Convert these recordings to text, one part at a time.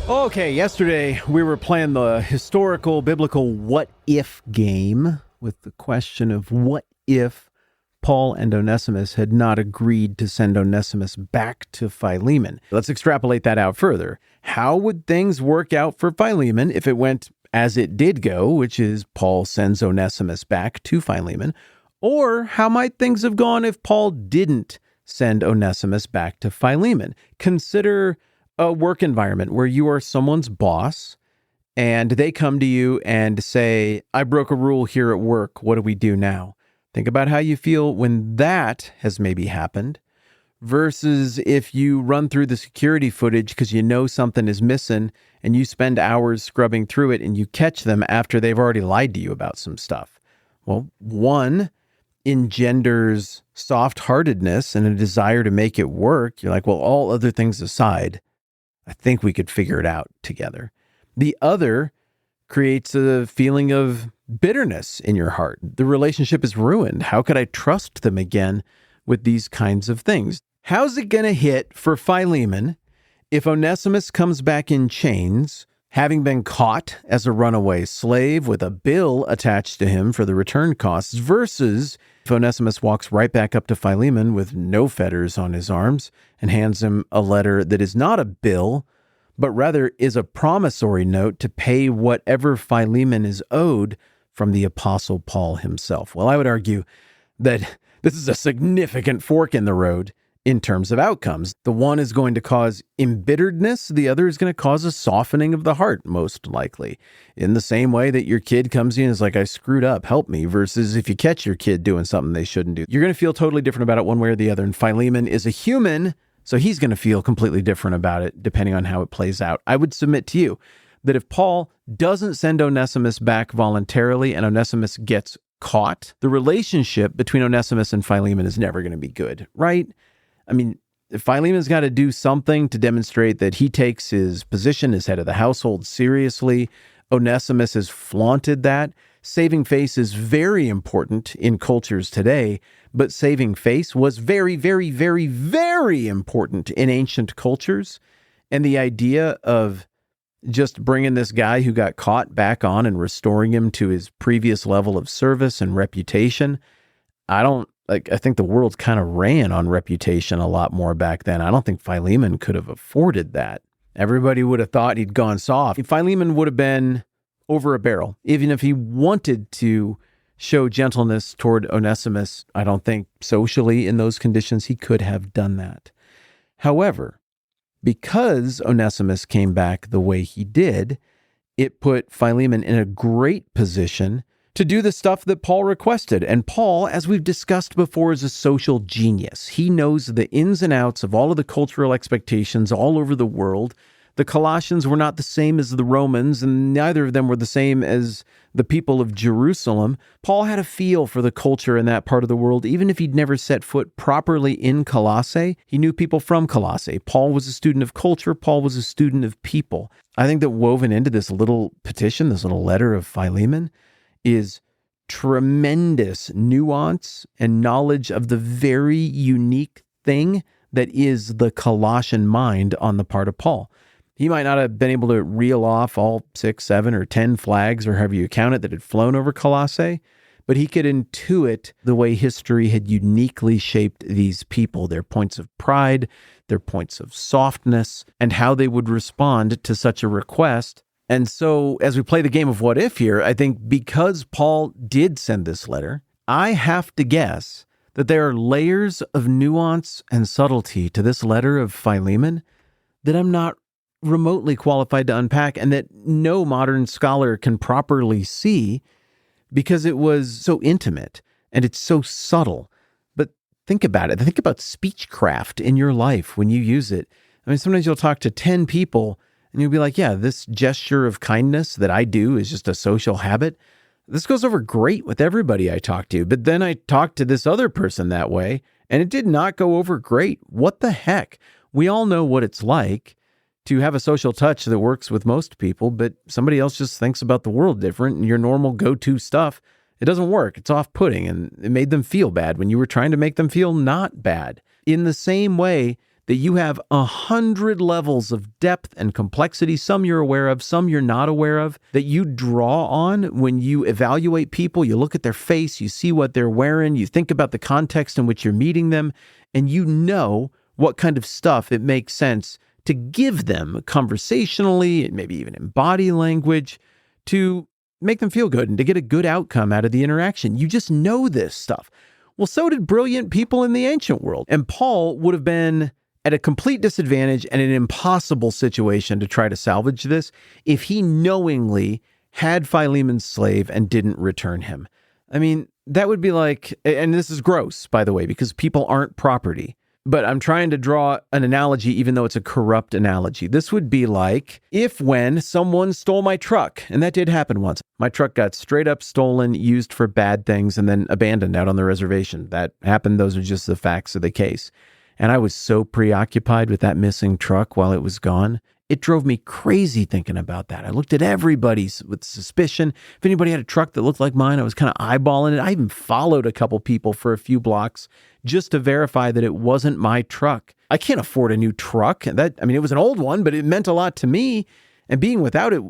Okay, yesterday we were playing the historical biblical what if game with the question of what if Paul and Onesimus had not agreed to send Onesimus back to Philemon. Let's extrapolate that out further. How would things work out for Philemon if it went as it did go, which is Paul sends Onesimus back to Philemon? Or how might things have gone if Paul didn't send Onesimus back to Philemon? Consider a work environment where you are someone's boss and they come to you and say, I broke a rule here at work. What do we do now? Think about how you feel when that has maybe happened versus if you run through the security footage because you know something is missing and you spend hours scrubbing through it and you catch them after they've already lied to you about some stuff. Well, one engenders soft-heartedness and a desire to make it work. You're like, well, all other things aside, I think we could figure it out together. The other creates a feeling of bitterness in your heart. The relationship is ruined. How could I trust them again with these kinds of things? How's it going to hit for Philemon if Onesimus comes back in chains, having been caught as a runaway slave with a bill attached to him for the return costs, versus if Onesimus walks right back up to Philemon with no fetters on his arms and hands him a letter that is not a bill, but rather is a promissory note to pay whatever Philemon is owed from the Apostle Paul himself? Well, I would argue that this is a significant fork in the road in terms of outcomes. The one is going to cause embitteredness. The other is going to cause a softening of the heart, most likely. In the same way that your kid comes in and is like, I screwed up, help me, versus if you catch your kid doing something they shouldn't do. You're going to feel totally different about it one way or the other. And Philemon is a human, so he's going to feel completely different about it depending on how it plays out. I would submit to you that if Paul doesn't send Onesimus back voluntarily and Onesimus gets caught, the relationship between Onesimus and Philemon is never going to be good, right? I mean, Philemon's got to do something to demonstrate that he takes his position as head of the household seriously. Onesimus has flaunted that. Saving face is very important in cultures today, but saving face was very, very, very, very important in ancient cultures. And the idea of just bringing this guy who got caught back on and restoring him to his previous level of service and reputation, I think the world kind of ran on reputation a lot more back then. I don't think Philemon could have afforded that. Everybody would have thought he'd gone soft. Philemon would have been over a barrel. Even if he wanted to show gentleness toward Onesimus, I don't think socially in those conditions he could have done that. However, because Onesimus came back the way he did, it put Philemon in a great position to do the stuff that Paul requested. And Paul, as we've discussed before, is a social genius. He knows the ins and outs of all of the cultural expectations all over the world. The Colossians were not the same as the Romans, and neither of them were the same as the people of Jerusalem. Paul had a feel for the culture in that part of the world. Even if he'd never set foot properly in Colossae, he knew people from Colossae. Paul was a student of culture. Paul was a student of people. I think that woven into this little petition, this little letter of Philemon, is tremendous nuance and knowledge of the very unique thing that is the Colossian mind on the part of Paul. He might not have been able to reel off all 6, 7, or 10 flags, or however you count it, that had flown over Colossae, but he could intuit the way history had uniquely shaped these people, their points of pride, their points of softness, and how they would respond to such a request. And so as we play the game of what if here, I think because Paul did send this letter, I have to guess that there are layers of nuance and subtlety to this letter of Philemon that I'm not remotely qualified to unpack and that no modern scholar can properly see because it was so intimate and it's so subtle. But think about it. Think about speechcraft in your life when you use it. I mean, sometimes you'll talk to 10 people and you'll be like, yeah, this gesture of kindness that I do is just a social habit. This goes over great with everybody I talk to. But then I talked to this other person that way, and it did not go over great. What the heck? We all know what it's like to have a social touch that works with most people, but somebody else just thinks about the world different, and your normal go-to stuff, it doesn't work. It's off-putting, and it made them feel bad when you were trying to make them feel not bad. In the same way that you have 100 levels of depth and complexity, some you're aware of, some you're not aware of, that you draw on when you evaluate people. You look at their face, you see what they're wearing, you think about the context in which you're meeting them, and you know what kind of stuff it makes sense to give them conversationally and maybe even in body language to make them feel good and to get a good outcome out of the interaction. You just know this stuff. Well, so did brilliant people in the ancient world. And Paul would have been at a complete disadvantage and an impossible situation to try to salvage this if he knowingly had Philemon's slave and didn't return him. I mean, that would be like, and this is gross, by the way, because people aren't property. But I'm trying to draw an analogy, even though it's a corrupt analogy. This would be like when someone stole my truck, and that did happen once. My truck got straight up stolen, used for bad things, and then abandoned out on the reservation. That happened. Those are just the facts of the case. And I was so preoccupied with that missing truck while it was gone. It drove me crazy thinking about that. I looked at everybody with suspicion. If anybody had a truck that looked like mine, I was kind of eyeballing it. I even followed a couple people for a few blocks just to verify that it wasn't my truck. I can't afford a new truck. It was an old one, but it meant a lot to me. And being without it,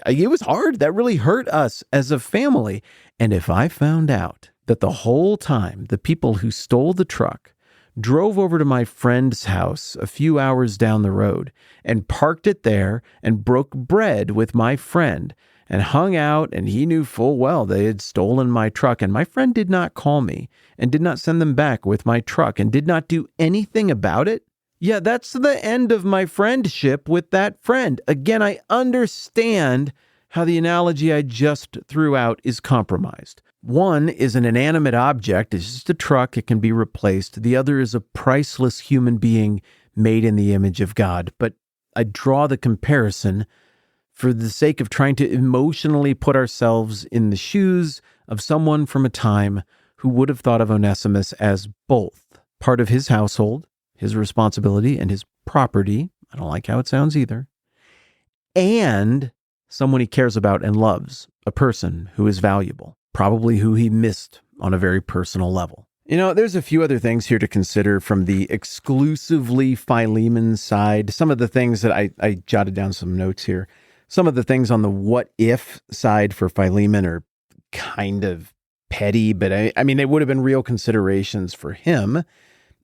it was hard. That really hurt us as a family. And if I found out that the whole time the people who stole the truck drove over to my friend's house a few hours down the road and parked it there and broke bread with my friend and hung out, and he knew full well they had stolen my truck, and my friend did not call me and did not send them back with my truck and did not do anything about it, yeah, that's the end of my friendship with that friend. Again, I understand how the analogy I just threw out is compromised. One is an inanimate object. It's just a truck. It can be replaced. The other is a priceless human being made in the image of God. But I draw the comparison for the sake of trying to emotionally put ourselves in the shoes of someone from a time who would have thought of Onesimus as both part of his household, his responsibility, and his property. I don't like how it sounds either. And someone he cares about and loves, a person who is valuable. Probably who he missed on a very personal level. You know, there's a few other things here to consider from the exclusively Philemon side. Some of the things that I jotted down some notes here. Some of the things on the what if side for Philemon are kind of petty, but I mean, they would have been real considerations for him.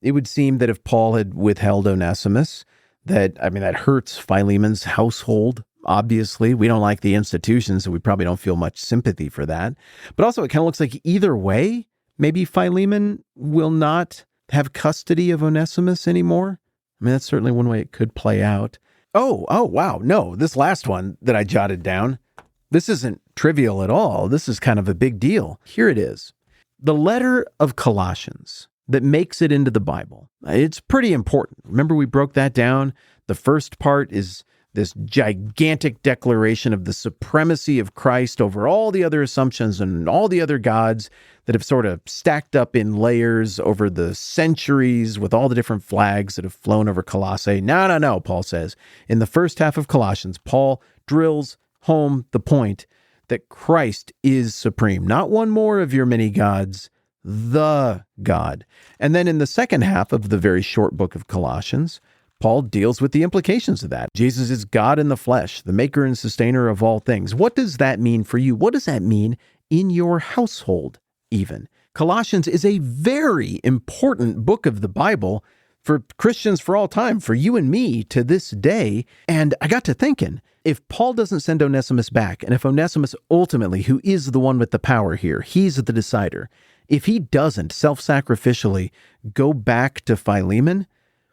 It would seem that if Paul had withheld Onesimus, that hurts Philemon's household. Obviously, we don't like the institution, so we probably don't feel much sympathy for that. But also, it kind of looks like either way, maybe Philemon will not have custody of Onesimus anymore. I mean, that's certainly one way it could play out. Oh, wow. No, this last one that I jotted down, this isn't trivial at all. This is kind of a big deal. Here it is. The letter of Colossians that makes it into the Bible. It's pretty important. Remember, we broke that down. The first part is this gigantic declaration of the supremacy of Christ over all the other assumptions and all the other gods that have sort of stacked up in layers over the centuries with all the different flags that have flown over Colossae. No, Paul says. In the first half of Colossians, Paul drills home the point that Christ is supreme. Not one more of your many gods, the God. And then in the second half of the very short book of Colossians, Paul deals with the implications of that. Jesus is God in the flesh, the maker and sustainer of all things. What does that mean for you? What does that mean in your household even? Colossians is a very important book of the Bible for Christians for all time, for you and me to this day. And I got to thinking, if Paul doesn't send Onesimus back, and if Onesimus ultimately, who is the one with the power here, he's the decider, if he doesn't self-sacrificially go back to Philemon,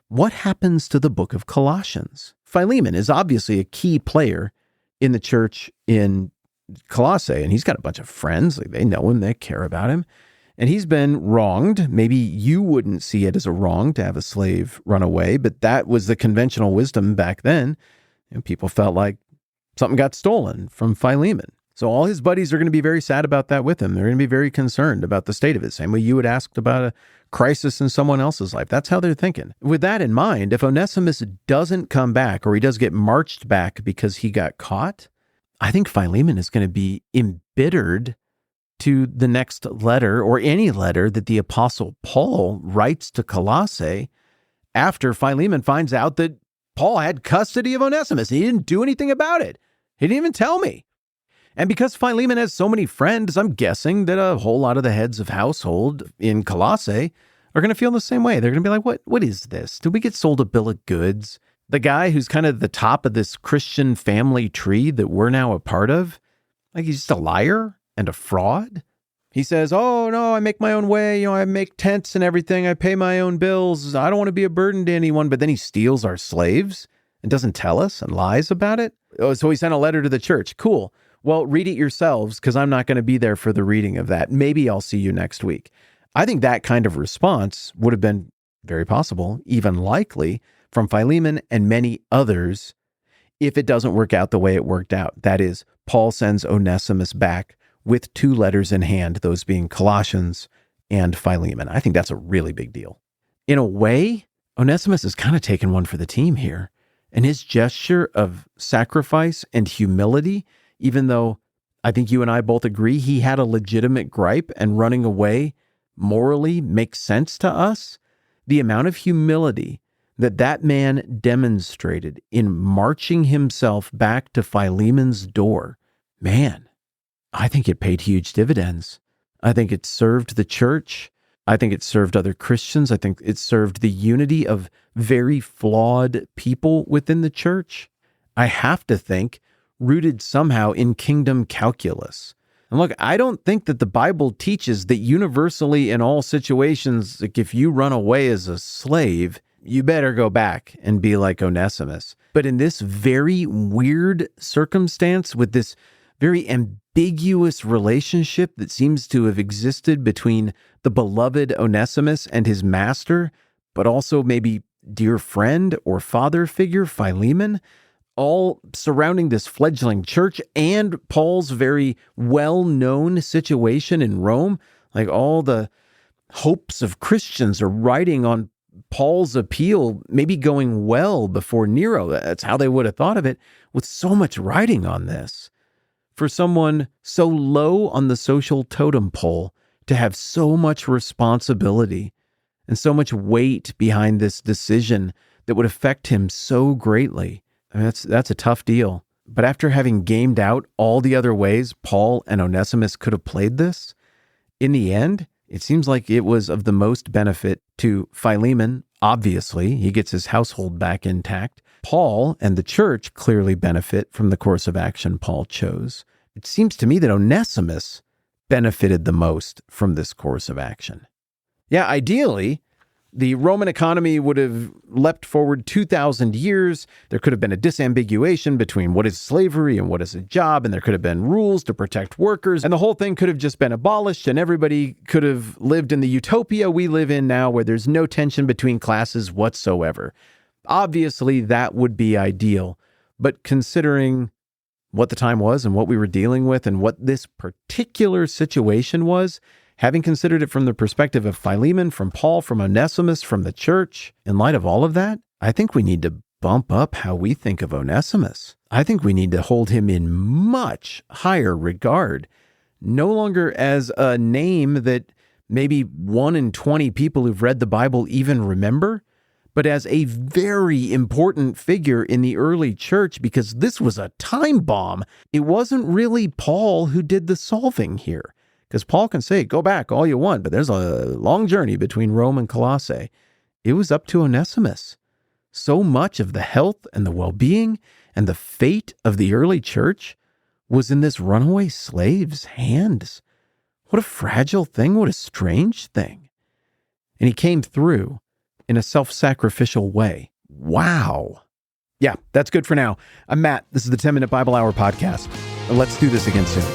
what happens to the book of Colossians? Philemon is obviously a key player in the church in Colossae, and he's got a bunch of friends. Like, they know him, they care about him, and he's been wronged. Maybe you wouldn't see it as a wrong to have a slave run away, but that was the conventional wisdom back then. And people felt like something got stolen from Philemon. So all his buddies are going to be very sad about that with him. They're going to be very concerned about the state of it. Same way you would ask about a crisis in someone else's life. That's how they're thinking. With that in mind, if Onesimus doesn't come back, or he does get marched back because he got caught, I think Philemon is going to be embittered to the next letter, or any letter that the Apostle Paul writes to Colossae after Philemon finds out that Paul had custody of Onesimus. He didn't do anything about it. He didn't even tell me. And because Philemon has so many friends, I'm guessing that a whole lot of the heads of household in Colossae are going to feel the same way. They're going to be like, what is this? Did we get sold a bill of goods? The guy who's kind of the top of this Christian family tree that we're now a part of, like he's just a liar and a fraud. He says, oh, no, I make my own way. I make tents and everything. I pay my own bills. I don't want to be a burden to anyone. But then he steals our slaves and doesn't tell us and lies about it. Oh, so he sent a letter to the church. Cool. Well, read it yourselves because I'm not going to be there for the reading of that. Maybe I'll see you next week. I think that kind of response would have been very possible, even likely, from Philemon and many others if it doesn't work out the way it worked out. That is, Paul sends Onesimus back with 2 letters in hand, those being Colossians and Philemon. I think that's a really big deal. In a way, Onesimus has kind of taken one for the team here. And his gesture of sacrifice and humility, even though I think you and I both agree he had a legitimate gripe and running away morally makes sense to us, the amount of humility that man demonstrated in marching himself back to Philemon's door, man, I think it paid huge dividends. I think it served the church. I think it served other Christians. I think it served the unity of very flawed people within the church. I have to think rooted somehow in kingdom calculus. And look, I don't think that the Bible teaches that universally in all situations, like if you run away as a slave, you better go back and be like Onesimus. But in this very weird circumstance with this very ambiguous relationship that seems to have existed between the beloved Onesimus and his master, but also maybe dear friend or father figure, Philemon, all surrounding this fledgling church and Paul's very well-known situation in Rome. Like all the hopes of Christians are riding on Paul's appeal, maybe going well before Nero. That's how they would have thought of it, with so much riding on this. For someone so low on the social totem pole to have so much responsibility and so much weight behind this decision that would affect him so greatly. I mean, that's a tough deal. But after having gamed out all the other ways Paul and Onesimus could have played this, in the end, it seems like it was of the most benefit to Philemon. Obviously, he gets his household back intact. Paul and the church clearly benefit from the course of action Paul chose. It seems to me that Onesimus benefited the most from this course of action. Yeah, ideally, the Roman economy would have leapt forward 2,000 years. There could have been a disambiguation between what is slavery and what is a job, and there could have been rules to protect workers, and the whole thing could have just been abolished, and everybody could have lived in the utopia we live in now where there's no tension between classes whatsoever. Obviously, that would be ideal, but considering what the time was and what we were dealing with and what this particular situation was, having considered it from the perspective of Philemon, from Paul, from Onesimus, from the church, in light of all of that, I think we need to bump up how we think of Onesimus. I think we need to hold him in much higher regard, no longer as a name that maybe 1 in 20 people who've read the Bible even remember, but as a very important figure in the early church, because this was a time bomb. It wasn't really Paul who did the solving here. Because Paul can say, go back all you want, but there's a long journey between Rome and Colossae. It was up to Onesimus. So much of the health and the well-being and the fate of the early church was in this runaway slave's hands. What a fragile thing, what a strange thing. And he came through in a self-sacrificial way. Wow. Yeah, that's good for now. I'm Matt. This is the 10-Minute Bible Hour podcast. And let's do this again soon.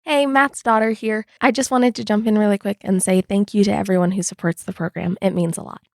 Hey, Matt's daughter here. I just wanted to jump in really quick and say thank you to everyone who supports the program. It means a lot.